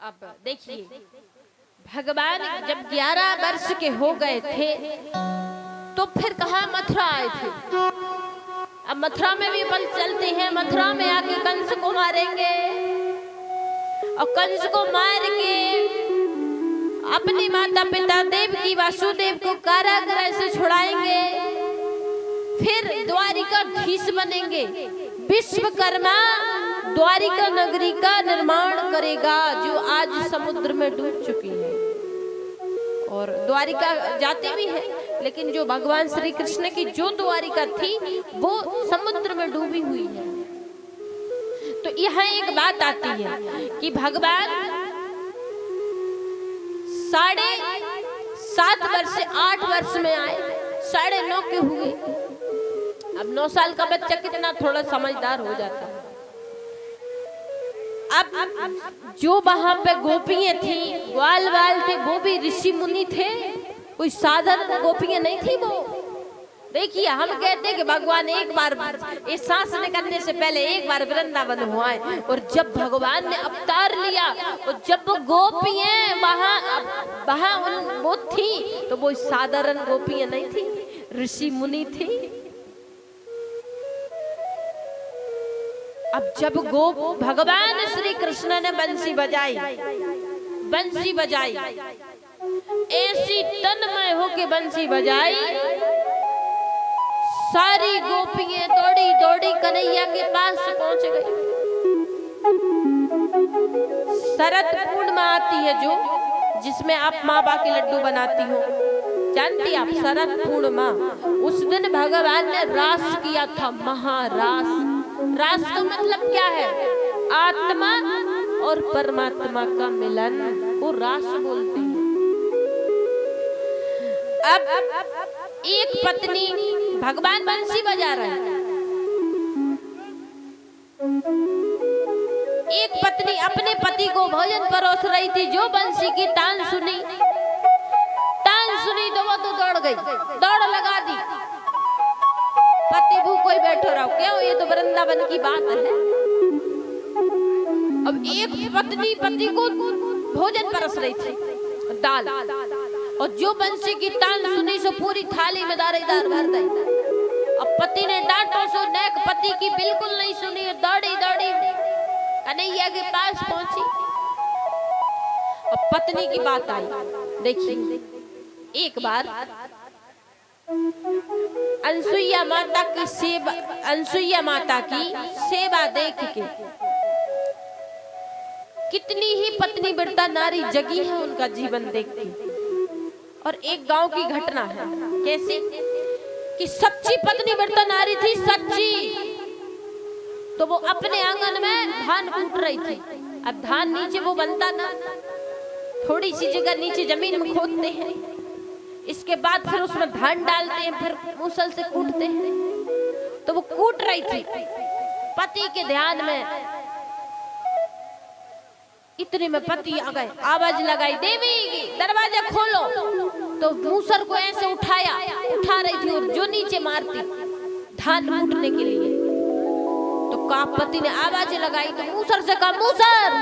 अब देखिए, भगवान जब 11 वर्ष के हो गए थे तो फिर कहाँ मथुरा आए थे। अब मथुरा में भी बल चलते हैं, मथुरा में आके कंस को मारेंगे और कंस को मार के अपने माता पिता देवकी वासुदेव को कारागृह से छुड़ाएंगे, फिर द्वारिकाधीश बनेंगे। विश्वकर्मा द्वारिका नगरी का निर्माण करेगा जो आज समुद्र में डूब चुकी है। और द्वारिका जाते भी है, लेकिन जो भगवान श्री कृष्ण की जो द्वारिका थी वो समुद्र में डूबी हुई है। तो यहाँ एक बात आती है कि भगवान 7.5 वर्ष से 8 वर्ष में आए, 9.5 के हुए। अब 9 साल का बच्चा कितना थोड़ा समझदार हो जाता है। अब जो वहां पे गोपियां थी, ग्वाल वाल थे, वो भी ऋषि मुनि थे, कोई साधारण गोपियां नहीं थी वो। देखिए, हम कहते हैं कि भगवान एक बार इस सांस निकलने से पहले एक बार वृंदावन हुआ है, और जब भगवान ने अवतार लिया और जब वो गोपियां वहां वो थी तो वो साधारण गोपियां नहीं थी, ऋषि मुनि थी। अब जब भगवान श्री कृष्ण ने बंसी बजाई, ऐसी तन्मय होके बंसी बजाई, सारी गोपियां दौड़ी दौड़ी कन्हैया के पास पहुंच गई। शरद पूर्णिमा आती है जो, जिसमें आप मावा के लड्डू बनाती हो, जानती आप, शरद पूर्णिमा। उस दिन भगवान ने रास किया था, महारास। रास का मतलब क्या है? आत्मा और परमात्मा का मिलन को रास बोलते हैं। अब एक पत्नी, भगवान बंसी बजा रहे हैं, एक पत्नी अपने पति को भोजन परोस रही थी। जो बंसी की तान सुनी तो वो तो दौड़ गई, दौड़ लगा दी। पति भूखो ही बैठो रहो, क्यों? ये तो वृंदावन की बात है। अब एक पत्नी पति को भोजन परस रही थी, दाल, और जो बंसी की तान सुनी सो पूरी थाली में दारेदार भर दी। अब पति ने डांटो सो नेक पति की बिल्कुल नहीं सुनी, दौड़ी दौड़ी कन्हैया के पास पहुंची। अब पत्नी की बात आई। देखिए, एक बार अनसुईया माता की सेवा देख के कितनी ही पत्नी व्रता नारी जगी है उनका जीवन देख के। और एक गांव की घटना है, कैसे कि सच्ची पत्नी व्रता नारी थी, सच्ची। तो वो अपने आंगन में धान कूट रही थी। अब धान नीचे वो बनता ना, थोड़ी सी जगह नीचे जमीन में खोदते हैं, इसके बाद फिर उसमें धान डालते हैं, फिर मूसल से कूटते हैं। तो वो कूट रही थी, पति के ध्यान में। इतने में पति आ गए, आवाज लगाई, देवी दरवाजा खोलो। तो मूसर को ऐसे उठा रही थी और जो नीचे मारती धान कूटने के लिए। तो पति ने आवाज लगाई तो मूसर से कहा, मूसर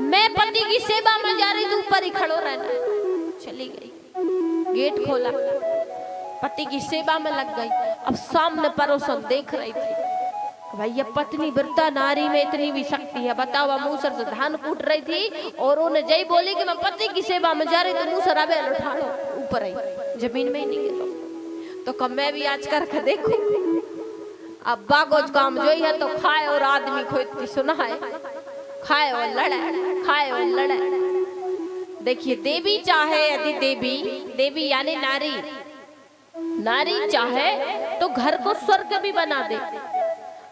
मैं पति की सेवा में जा रही थी, ऊपर ही खड़ो रहना। चली गई, गेट खोला, पति की सेवा में लग गई। अब सामने पड़ोसन देख रही थी, भाई ये पत्नी व्रता नारी में इतनी भी शक्ति है। बताओ, मूसर से धान कूट रही थी और उन्हें जय बोली कि मैं पति की सेवा में जा रही, तो मूसर आवे उठा लो, ऊपर आई, जमीन में ही नहीं गिरो। तो कब मैं भी आज करके देखो। अब बागोज काम जो है तो खाए और आदमी को इतनी सुना है, खाए और लड़े। देखिए, देवी चाहे, यदि देवी यानी नारी चाहे तो घर को स्वर्ग भी बना दे,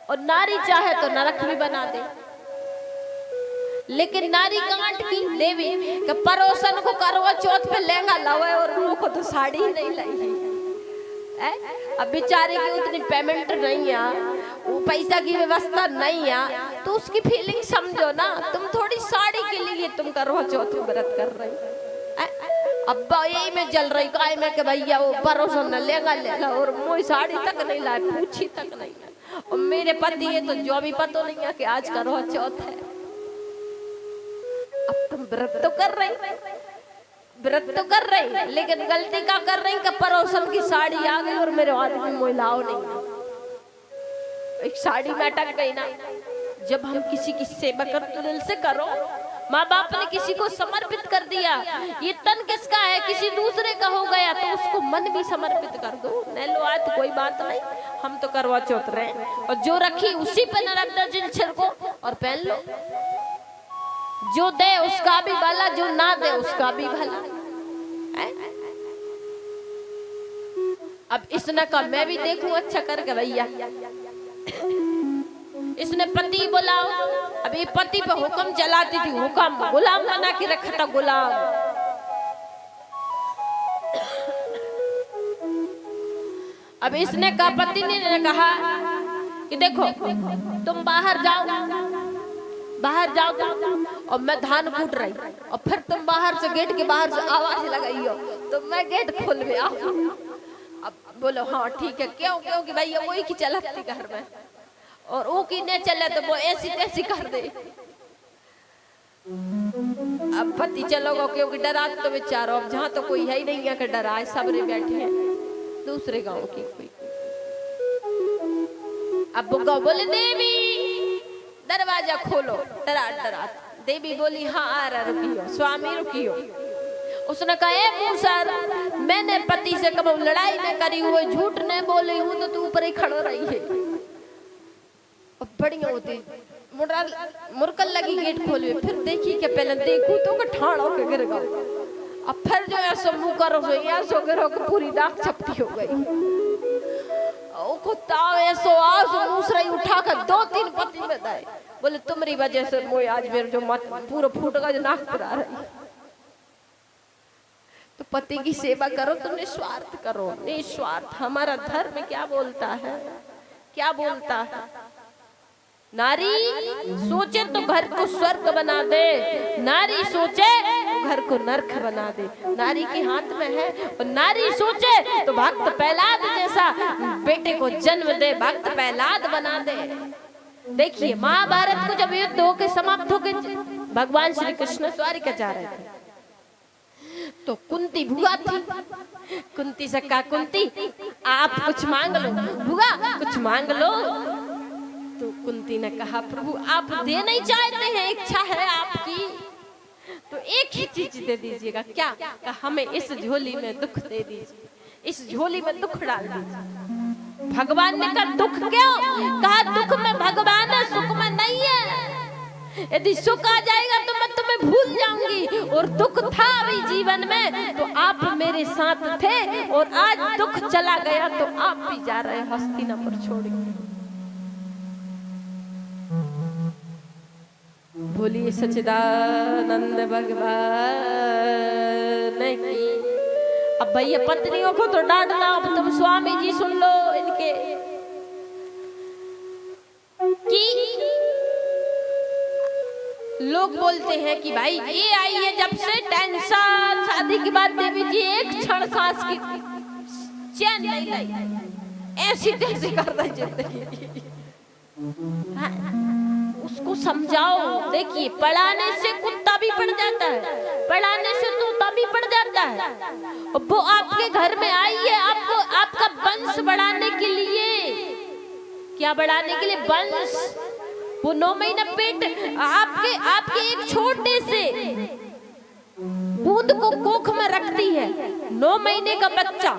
और नारी चाहे तो नरक भी बना दे। लेकिन नारी कांट की देवी के पड़ोसन को करवा चौथ पे लहंगा लावे और उनको तो साड़ी ही नहीं लाई है। अब बेचारे की उतनी पेमेंट नहीं है, वो पैसा की व्यवस्था नहीं है, तो उसकी फीलिंग समझो ना। तुम थोड़ी साड़ी के लिए तुम करवा चौथ व्रत कर रही। अब्बा यही में जल रही गाय में कि भैया वो पड़ोसन ने लहंगा ले ला और मोई साड़ी तक नहीं ला, पूछी तक नहीं ला। और मेरे पति है तो जो भी पता नहीं है कि आज करवा चौथ है। अब तुम व्रत तो कर रही, लेकिन गलती का कर रही कि पड़ोसन की साड़ी आ गई और मेरे हाथ में मोइलाओ नहीं, एक साड़ी में अटक गई ना। जब हम किसी की सेवा कर तो दिल से करो। माँ बाप ने किसी को समर्पित कर दिया, ये तन किसका है, किसी दूसरे का हो गया तो उसको मन भी समर्पित कर दो। नहीं लो आज कोई बात नहीं, हम तो करवा चौथ रहे और जो रखी उसी पे न रख दो जिन को और पहन लो। जो दे उसका भी भला, जो ना दे उसका भी भला। अब इसने कहा मैं भी देखूं अच्छा करके भैया। इसने पति बुलाओ, अभी पति पे हुक्म चलाती थी, हुक्म गुलाम बना के रखा था, गुलाम। अब इसने कहा, पति ने कहा कि देखो तुम बाहर जाओ और मैं धान कूट रही और फिर तुम बाहर से गेट के बाहर से आवाज लगाई हो तो मैं गेट खोल में आऊं। अब बोलो हाँ ठीक है, क्यों कि भैया वही की चलती घर में और वो की नहीं चले तो वो ऐसी तैसी कर दे। अब पति चलोगा क्योंकि डरा तो बेचारो, अब जहाँ तो कोई है ही नहीं है कि डराए, सबरे बैठे हैं दूसरे गांव की कोई। अब बुग्गा बोले देवी दरवाजा खोलो, डरा। देवी बोली हाँ आ रहा, रुकियो स्वामी रुकियो। उसने कहा मूसर मैंने पति से कब लड़ाई न करी हुई, झूठ न बोली हूँ तो तू ऊपर ही खड़ो रही है। बढ़िया होती मुरकल लगी गेट खोले, फिर देखी के पहले देखू तो ठाड़ होके गिर गया। अब फिर जो ऐसा मुंह करो सो गिरो कि पूरी नाक चपटी हो गई। को ताव ऐसो आज मूसराई उठा कर 2-3 पति में दाए, बोले तुम्हारी वजह से मोए आज मेरे जो मत पूरा फूट गया, जो नाक पर आ रही। तो पति की सेवा करो तो निस्वार्थ करो, निस्वार्थ। हमारा धर्म क्या बोलता है, क्या बोलता है? नारी सोचे तो घर को स्वर्ग बना दे, नारी सोचे तो घर को नरक बना दे, नारी के हाथ में है। और नारी सोचे तो भक्त प्रहलाद जैसा बेटे को जन्म दे, भक्त प्रहलाद बना दे। देखिए महाभारत को जब युद्ध होके समाप्त होके भगवान श्री कृष्ण द्वारिका जा रहे थे तो कुंती भुआ थी। कुंती से कहा कुंती आप कुछ मांग लो, भुआ कुछ मांग लो। तो कुंती ने कहा प्रभु आप दे नहीं चाहते हैं, इच्छा है आपकी तो एक ही चीज दे दीजिएगा। क्या? कहा हमें इस झोली में दुख दे दीजिए, इस झोली में दुख डाल दीजिए। भगवान ने कहा दुख क्यों? कहा दुख में भगवान है, सुख में नहीं है। यदि सुख आ जाएगा तो मैं तुम्हें भूल जाऊंगी, और दुख था अभी जीवन में तो आप मेरे साथ थे, और आज दुख चला गया तो आप भी जा रहे हस्तिनापुर छोड़ के। बोलिए सच्चिदानंद भगवान की। अब भैया पत्नियों को तो डांटना, अब तुम स्वामी जी सुन लो इनके कि लोग बोलते हैं कि भाई ये आई है जब से टेंशन, शादी के बाद देवी जी एक क्षण सांस की चैन नहीं लाई, ऐसी तैसी करता जिंदगी। उसको समझाओ। देखिए पढ़ाने से कुत्ता भी पड़ जाता है, पढ़ाने से तोता भी पड़ जाता है। वो आपके घर में आई है आपको आपका वंश बढ़ाने के लिए, क्या बढ़ाने के लिए? वंश। वो 9 महीना पेट आपके एक छोटे से बूंद को कोख में रखती है, 9 महीने का बच्चा।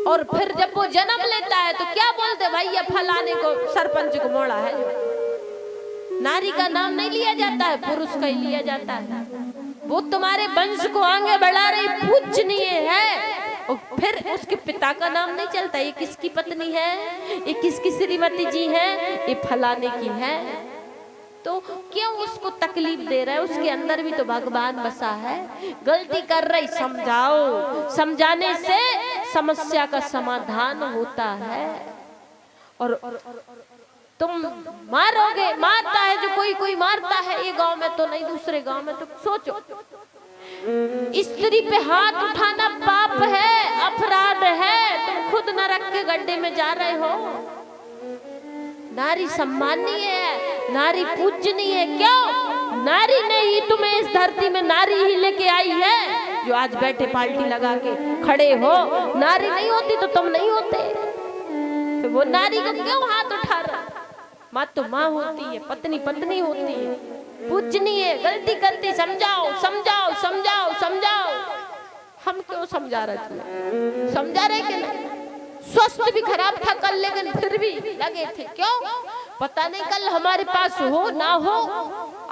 और फिर जब वो जन्म लेता है तो क्या बोलते भैया फलाने को सरपंच को मोड़ा है। नारी का नाम नहीं लिया जाता है, पुरुष का ही लिया जाता है। वो तुम्हारे वंश को आगे बढ़ा रही पूजनीय है, और फिर उसके पिता का नाम नहीं चलता। ये किसकी पत्नी है, ये किसकी श्रीमती जी है, ये फलाने की है। तो क्यों उसको तकलीफ दे रहा है? उसके अंदर भी तो भगवान बसा है। गलती कर रही समझाओ, समझाने से समस्या का समाधान होता है। और तुम मारोगे, मारता है जो कोई मारता है, ये गांव में तो नहीं दूसरे गांव में तो सोचो। स्त्री पे हाथ उठाना पाप है, अपराध है। तुम खुद नरक के गड्ढे में जा रहे हो। नारी सम्माननीय है, नारी पूजनीय है। क्यों? नारी ने ही तुम्हें इस धरती में नारी ही लेके आई है, जो आज बैठे पार्टी लगा के खड़े हो। नारी नहीं होती तो तुम नहीं होते। तो वो नारी को क्यों हाथ उठा रहा? माँ तो माँ होती है, पत्नी पत्नी होती है, पूजनीय है। गलती करती समझाओ समझाओ समझाओ समझाओ। हम क्यों समझा रहे थे? समझा रहे कि नहीं? स्वास्थ्य भी खराब था कल, लेकिन फिर भी लगे थे। क्यों? पता नहीं कल हमारे पास हो ना हो।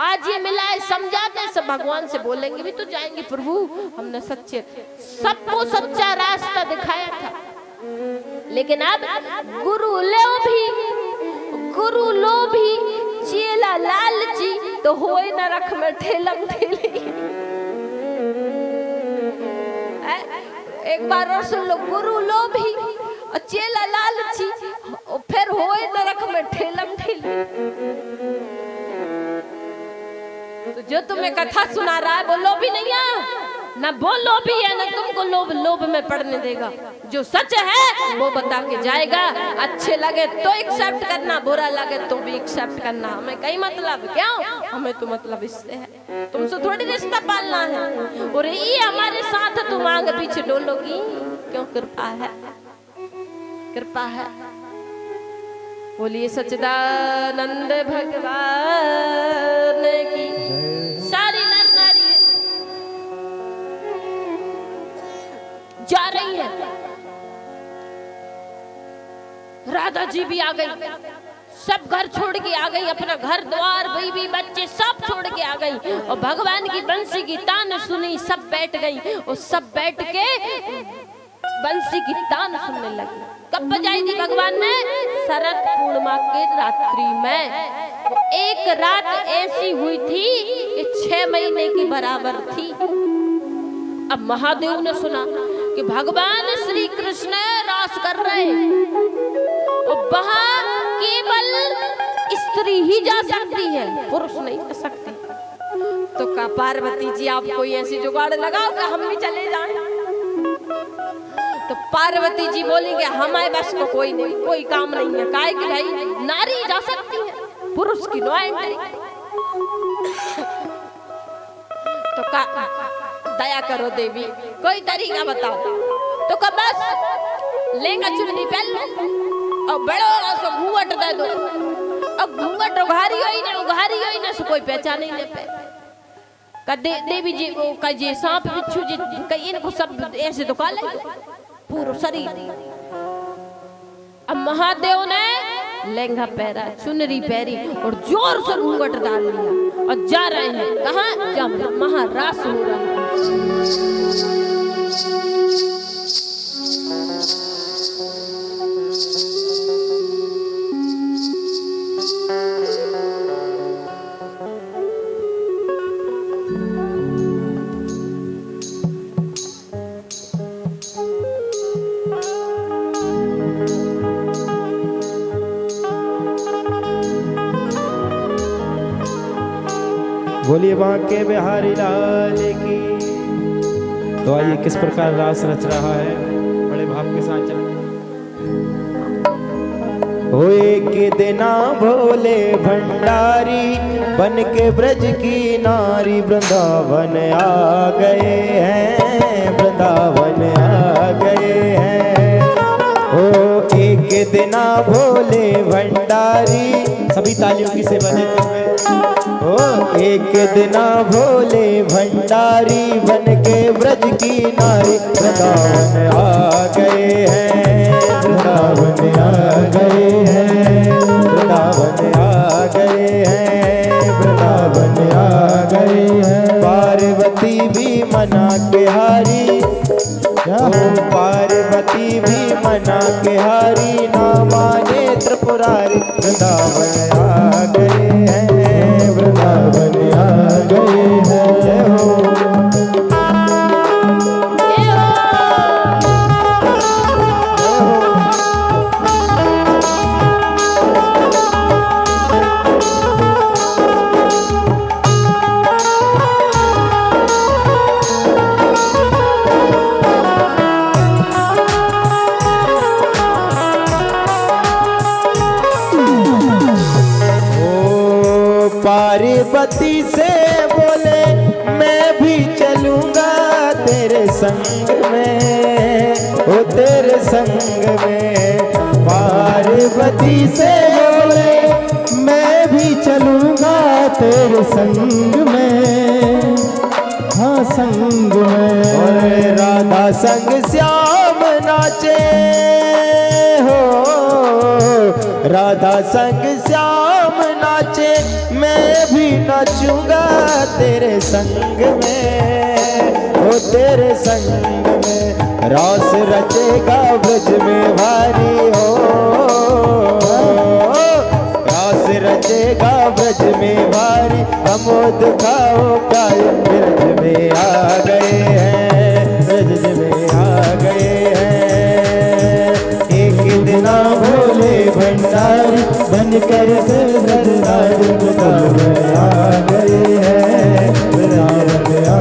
आज ये मिला है, समझाते सब भगवान से बोलेंगे भी तो जाएंगे, प्रभु हमने सच्चे सबको सच्चा रास्ता दिखाया था। लेकिन अब गुरु लो भी चेला लालची, तो होए नरक में ठेलम ठेली। एक बार और सुन लो, गुरु लो भी और चेला लालची, और फिर होए नरक में ठेलम ठेली। तो जो तुम्हें कथा सुना रहा है वो लोभी नहीं है, ना वो लोभी है, ना तुमको लोभ में पड़ने देगा। जो सच है वो बता के जाएगा। अच्छे लगे तो एक्सेप्ट करना, बुरा लगे तो भी एक्सेप्ट करना। हमें कई मतलब क्यों? हमें तो मतलब इससे है, तुमसे थोड़ी रिश्ता पालना है। और ये हमारे साथ तुम आगे पीछे डोलोगी क्यों? कृपा है, कृपा है। बोलिए सच्चिदानंद भगवान की। सारी नर नारी जा रही है। राधा जी भी आ गई, सब घर छोड़ के आ गई, अपना घर द्वार बीवी बच्चे सब छोड़ के आ गई। और भगवान की बंसी की तान सुनी, सब बैठ गई। और सब बैठ के बंसी की तान सुनने लगी। कब बजाई थी भगवान ने? शरद पूर्णिमा के रात्रि में। वो एक रात ऐसी हुई थी कि 6 महीने की बराबर थी। अब महादेव ने सुना कि भगवान श्री कृष्ण रास कर रहे, और वहां केवल स्त्री ही जा सकती है, पुरुष नहीं जा सकती। तो का पार्वती जी आप कोई ऐसी जुगाड़ लगाओ कि हम भी चले जाएं। तो पार्वती जी बोली कि हमारे बस को कोई नहीं, कोई काम नहीं है। काहे कि भाई नारी जा सकती है, पुरुष की नो एंट्री। तो का दया करो देवी, कोई तरीका बताओ। तो का बस लेंगा चुन्नी पहन लो और बड़ा सा घूंघट दे दो। अब घूंघट उघारी होई ना, सो कोई पहचान ही नहीं पे। देवी जी को कहे सांप बिच्छू जी कहीं इनको सब ऐसे तो काले पूरा शरीर। अब महादेव ने लहंगा पहरा, चुनरी पहरी और जोर से घूंघट डाल लिया और जा रहे हैं। कहाँ? जहाँ महारास हो रहा है। बोलिए बांके बिहारी लाल की। तो आइए किस प्रकार रास रच रहा है, बड़े भाव के साथ चल। हो एक दिना भोले भंडारी बन के ब्रज की नारी वृंदावन आ गए हैं, वृंदावन आ गए हैं। हो एक दिना भोले भंडारी, सभी तालियों की सेवा देते हुए। ओ एक दिना भोले भंडारी बन के ब्रज की नारी वृंदावन आ गए हैं, वृंदावन आ गए हैं, वृंदावन आ गए हैं, वृंदावन आ गए हैं। पार्वती भी मना के हारी, पार्वती भी मना के हारी, ना माने त्रिपुरारी वृंदावन आ गए हैं, वृंदावन आ गए हैं। पार्वती से बोले मैं भी चलूंगा तेरे संग में, ओ तेरे संग में। पार्वती से बोले मैं भी चलूंगा तेरे संग में, हाँ संग में। और राधा संग श्याम नाचे हो, राधा संग श्याम नाचे मैं भी नाचूंगा तेरे संग में, ओ तेरे संग में। रास रचेगा ब्रज में भारी हो, रास रचेगा ब्रज में भारी। अमोद खाओ काय ब्रज में आ गए हैं, ब्रज में आ गए हैं। एक दिन भोले भंडारी बनकर सरदार वृंदावन में आ गए हैं, वृंदावन में आ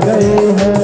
गए हैं।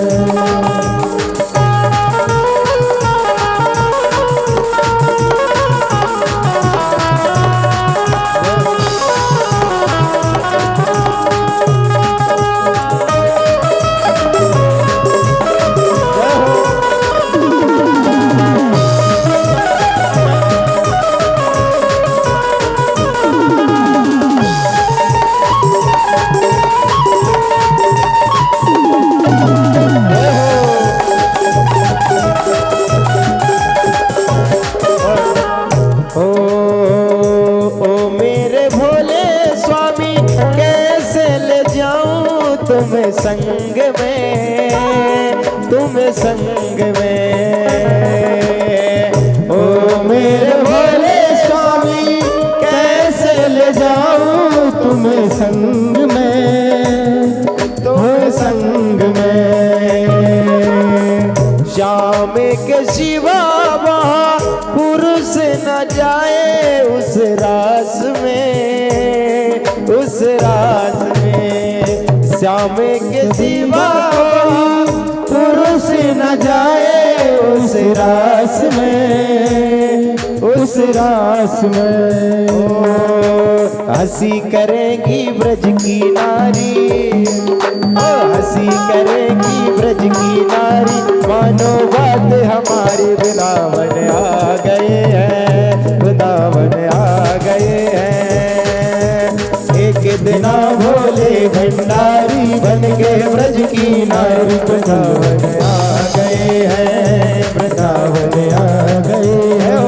तुम्हें संग में, तुम्हें संग में। ओ मेरे भोले स्वामी कैसे ले जाऊं तुम्हें संग में, तुम्हें संग में। श्याम के शिवा वहाँ पुरुष न जाए उस रास में, उस रास में। श्याम के सिवा पुरुष न जाए उस रास में, उस रास में। हंसी करेगी ब्रज की नारी, हंसी करेगी ब्रज की नारी। मानो बात हमारी वृंदावन आ गए हैं, वृंदावन आ गए हैं। एक दिन भोले भंडारी बन के ब्रज की नारी वृंदावन आ गए हैं, वृंदावन आ गए हैं।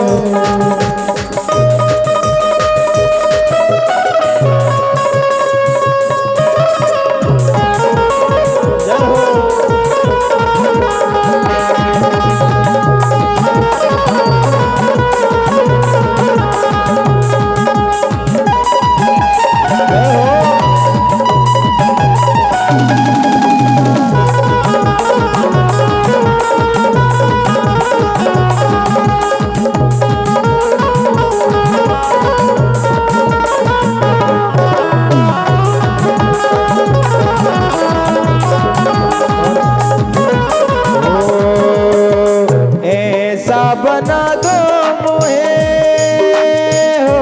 बना दो मोहे हो,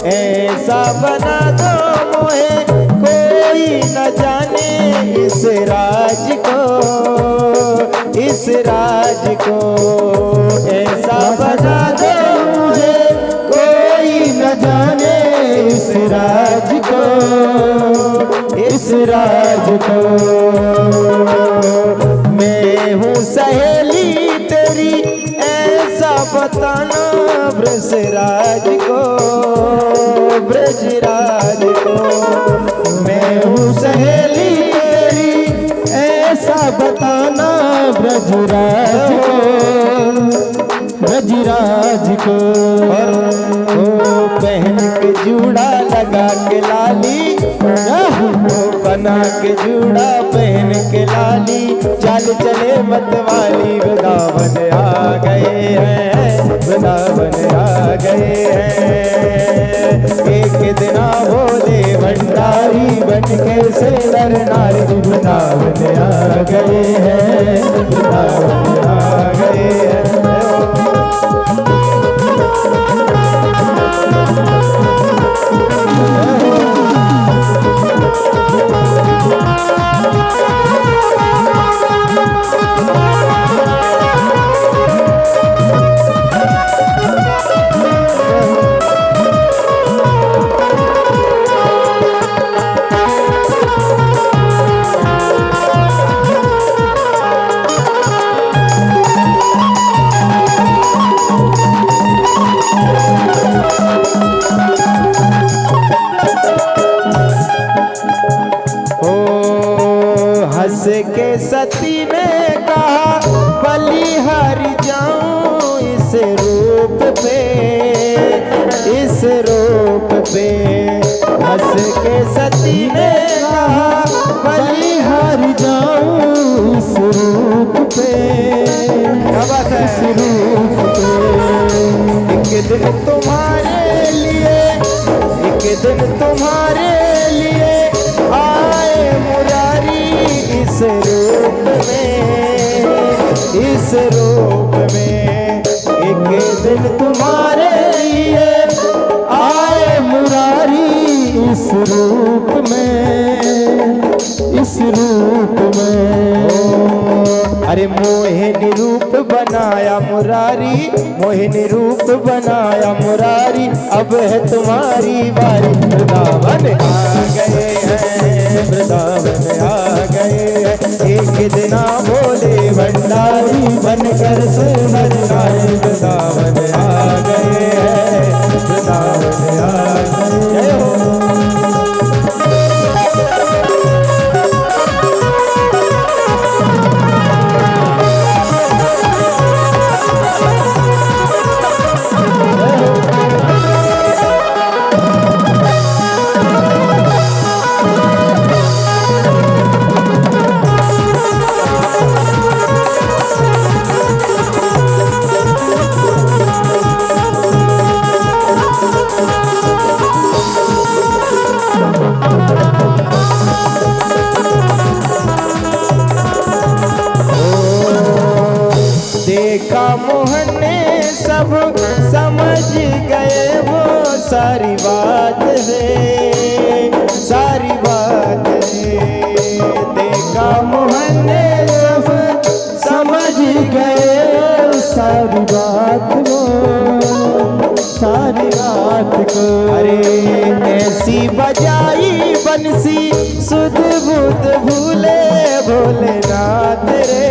ऐसा बना दो मोहे कोई न जाने इस राज को, इस राज को। ऐसा बना दो मोहे कोई न जाने इस राज को, इस राज को। मैं हूँ सहेली तेरी ऐसा बताना ब्रजराज को, ब्रजराज को। मैं हूँ सहेली तेरी ऐसा बताना ब्रजराज को, ब्रजराज को। पहन के जूड़ा लगा के लाली, बना के जूड़ा पहन के लाली। चल चले मतवाली वृंदावन आ गए हैं, वृंदावन आ गए हैं। एक दिन भोले भंडारी बन के सुंदर नारी वृंदावन आ गए हैं, वृंदावन आ गए हैं। के सती ने कहा बलिहारी जाऊं इस रूप पे, इस रूप पे। हंस के सती ने कहा बलिहारी जाऊं इस रूप पे, क्या बात है, इस रूप पे। एक दिन तुम्हारे लिए, एक दिन तुम्हारे लिए आए मुरारी इस रूप में, इस रूप में। एक दिन तुम्हारे लिए आए मुरारी इस रूप में, इस रूप में। अरे मोहिनी रूप बनाया मुरारी, मोहिनी रूप बनाया मुरारी। अब है तुम्हारी बारी, वृंदावन आ गए हैं, वृंदावन आ गए हैं। एक दिन बोले भंडारी बनकर सुंदर नारी, वृंदावन आ गए हैं, वृंदावन आ गए। जय हो। देखा मोहन ने सब समझ गए वो सारी बात है, सारी बात है। देखा मोहन ने सब समझ गए सारी बात को, सारी बात को। अरे ऐसी बजाई बंसी सुध बुध भूले भोलेनाथ रे,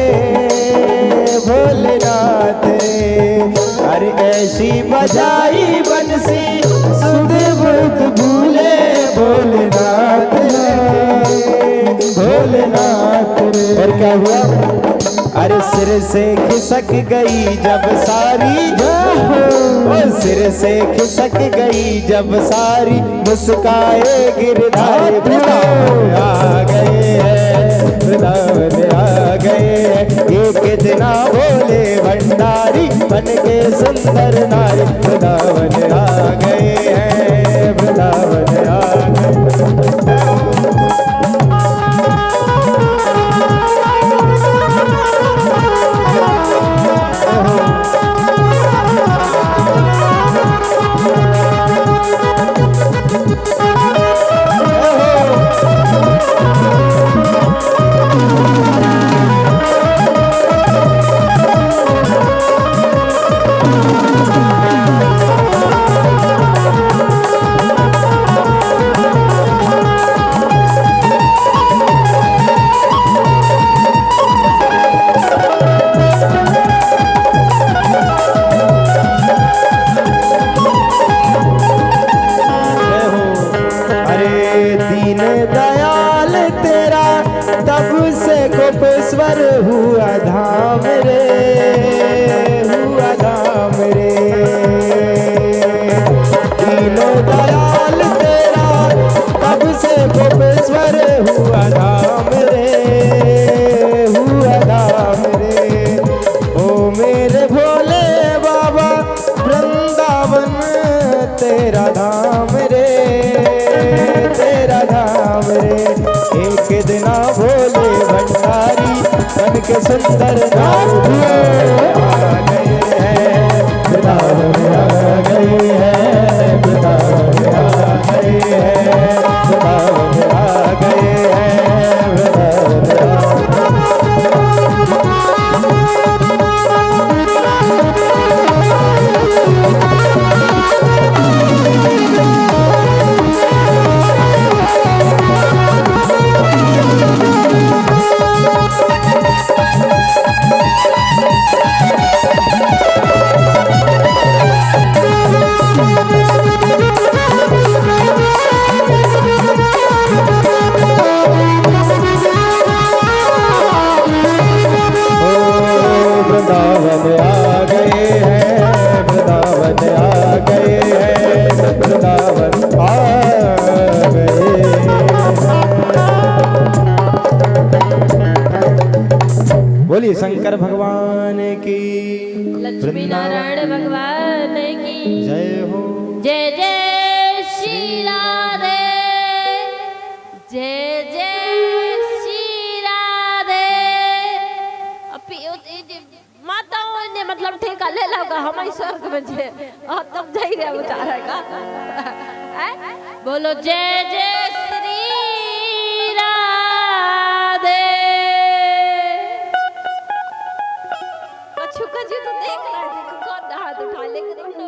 भोलेनाथ रे। अरे ऐसी बजाई बंसी सुध बुध भूले भोलेनाथ रे, भोलेनाथ रे। और क्या हुआ? अरे सिर से खिसक गई जब सारी, ओ सिर से खिसक गई जब सारी, मुस्काए गिरधारी वृंदावन आ गए हैं, वृंदावन आ गए हैं। एक दिन बोले भंडारी बन के सुंदर नारी, वृंदावन आ गए हैं, वृंदावन आ गए। गोपेश्वर हुआ धाम रे, हुआ धाम रे। दीनो दयाल तेरा कब से गोपेश्वर हुआ धाम रे, हुआ धाम रे। ओ मेरे भोले बाबा वृंदावन तेरा धाम रे, तेरा धाम रे। एक दिन भोले भंडारी बन के सुंदर नाम आ गए हैं, वृंदावन आ गए हैं, वृंदावन आ गए हैं, वृंदावन आ गए हैं, वृंदावन नारायण भगवान की जय हो। जय जय श्री राधे, जय जय श्री राधे। माताओं ने मतलब ठेका ले लगा हमारे स्वर्ग में जे तब जाई रे उतारे का बोलो जय जय श्री राधे। कछु कछु तो देख रहा है, देखो कौन हाथ उठा लेकिन